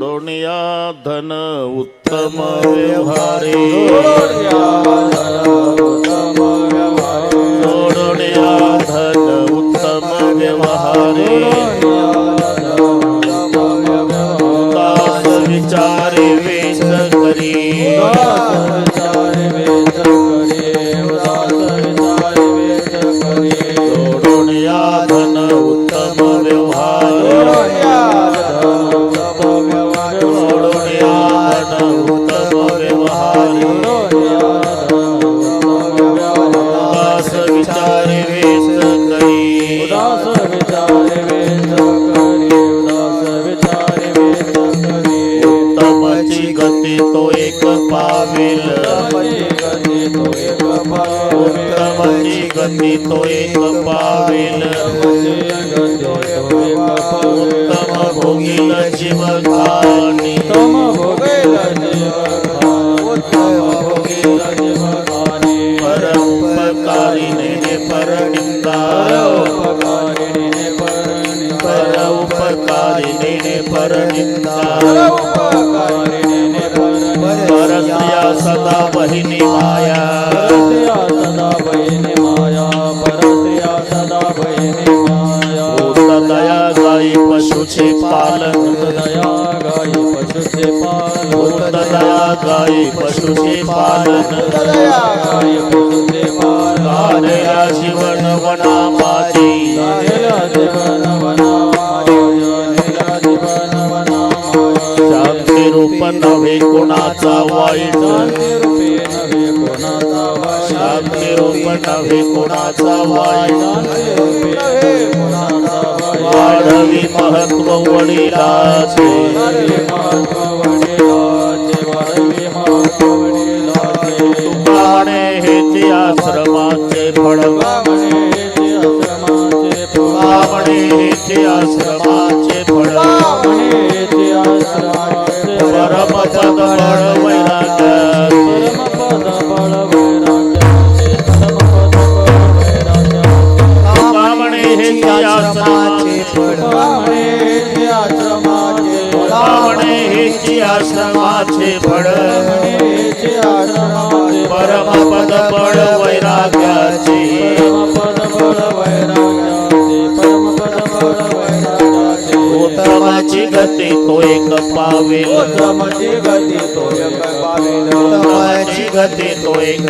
जोडून या धन उत्तम व्यवहारे जोडून या धन उत्तम व्यवहारे दास विचारे वेश करी जोडून या धन उत्तम व्यवहारे जोडून या धन उत्तम व्यवहारे दास विचारे वेश करी उत्तमची गती तो एक पावेल उत्तमची गती तो एक पावेल उत्तम भोगील जीव खाणी पर उपकारिणे पर निंदा पर उपकारिणे पर निंदा परस्त्रिया सदा बहिनी माया दया गाई पशुचे पालन दया गाई पशुचे पालन गाणेला जीवन वनामाची शांती रूप नव्हे कोणाचा वाईट शांती रूप नव्हे कोणाचा वाईट वाढवी महत्व वडिलाचे तुका म्हणे हेचे आश्रमाचे फळ तुका म्हणे हेचे आश्रमाचे फळ परमपद बळ वैराग्याचे तुका म्हणे हेचे आश्रमाचे हेची आश्रमाचे फळ परमपद बळ वैराग्याचे उत्तमाची गती तो एक पावेल उत्तमाची गती तो एक पावेल